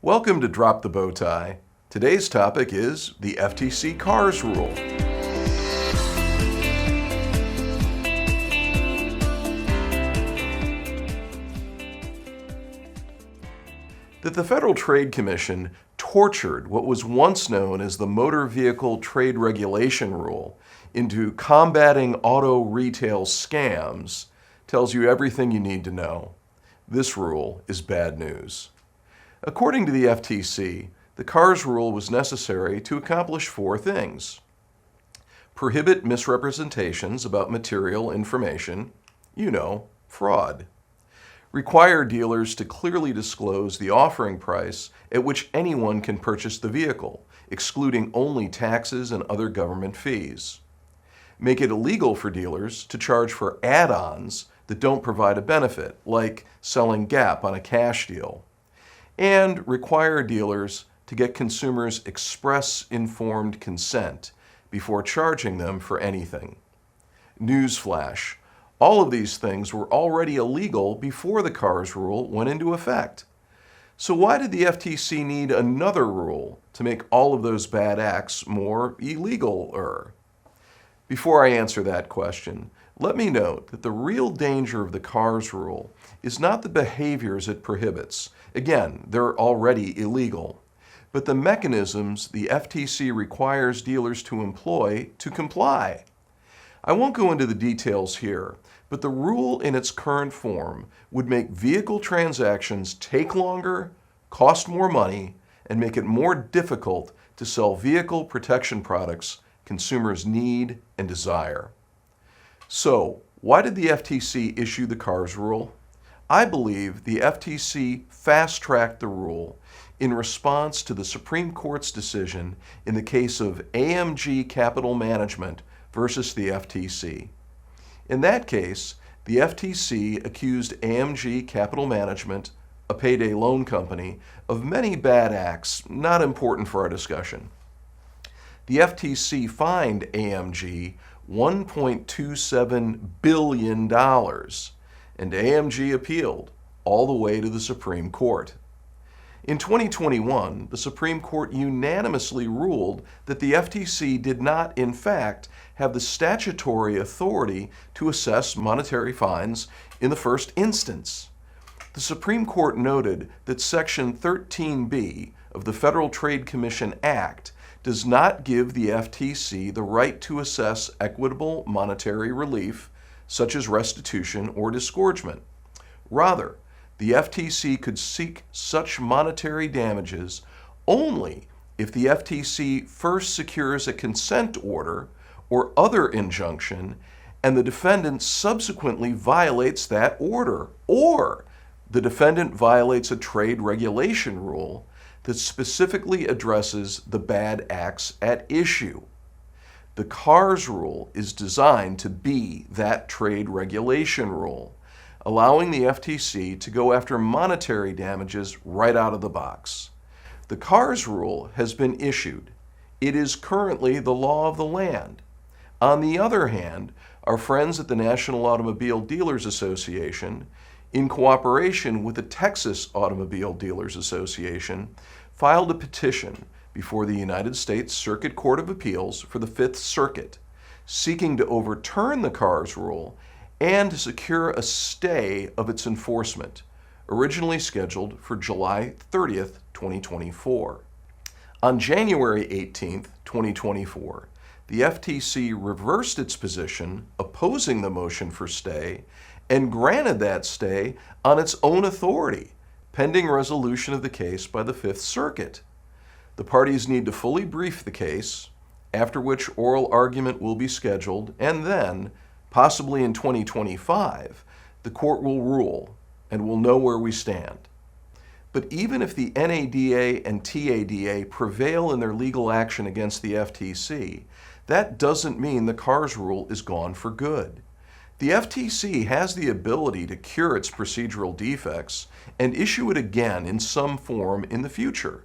Welcome to Drop the Bow Tie. Today's topic is the FTC CARS Rule. That the Federal Trade Commission tortured what was once known as the Motor Vehicle Trade Regulation Rule into combating auto retail scams tells you everything you need to know. This rule is bad news. According to the FTC, the CARS Rule was necessary to accomplish four things: prohibit misrepresentations about material information, fraud; require dealers to clearly disclose the offering price at which anyone can purchase the vehicle, excluding only taxes and other government fees; make it illegal for dealers to charge for add-ons that don't provide a benefit, like selling Gap on a cash deal; and require dealers to get consumers' express informed consent before charging them for anything. Newsflash: all of these things were already illegal before the CARS Rule went into effect. So why did the FTC need another rule to make all of those bad acts more illegal-er? Before I answer that question, let me note that the real danger of the CARS Rule is not the behaviors it prohibits. Again, they're already illegal. But the mechanisms the FTC requires dealers to employ to comply. I won't go into the details here, but the rule in its current form would make vehicle transactions take longer, cost more money, and make it more difficult to sell vehicle protection products consumers need and desire. So, why did the FTC issue the CARS Rule? I believe the FTC fast-tracked the rule in response to the Supreme Court's decision in the case of AMG Capital Management versus the FTC. In that case, the FTC accused AMG Capital Management, a payday loan company, of many bad acts not important for our discussion. The FTC fined AMG $1.27 billion, and AMG appealed all the way to the Supreme Court. In 2021, the Supreme Court unanimously ruled that the FTC did not, in fact, have the statutory authority to assess monetary fines in the first instance. The Supreme Court noted that Section 13B of the Federal Trade Commission Act does not give the FTC the right to assess equitable monetary relief, such as restitution or disgorgement. Rather, the FTC could seek such monetary damages only if the FTC first secures a consent order or other injunction and the defendant subsequently violates that order, or the defendant violates a trade regulation rule that specifically addresses the bad acts at issue. The CARS Rule is designed to be that trade regulation rule, allowing the FTC to go after monetary damages right out of the box. The CARS Rule has been issued. It is currently the law of the land. On the other hand, our friends at the National Automobile Dealers Association, in cooperation with the Texas Automobile Dealers Association, filed a petition before the United States Circuit Court of Appeals for the Fifth Circuit, seeking to overturn the CARS Rule and to secure a stay of its enforcement, originally scheduled for July 30th, 2024. On January 18th, 2024, the FTC reversed its position opposing the motion for stay and granted that stay on its own authority, pending resolution of the case by the Fifth Circuit. The parties need to fully brief the case, after which oral argument will be scheduled, and then, possibly in 2025, the court will rule and we'll know where we stand. But even if the NADA and TADA prevail in their legal action against the FTC, that doesn't mean the CARS Rule is gone for good. The FTC has the ability to cure its procedural defects and issue it again in some form in the future.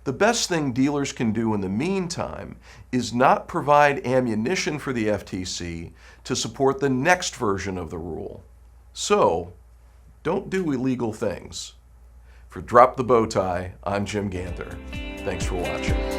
The best thing dealers can do in the meantime is not provide ammunition for the FTC to support the next version of the rule. So, don't do illegal things. For Drop the Bow Tie, I'm Jim Ganter. Thanks for watching.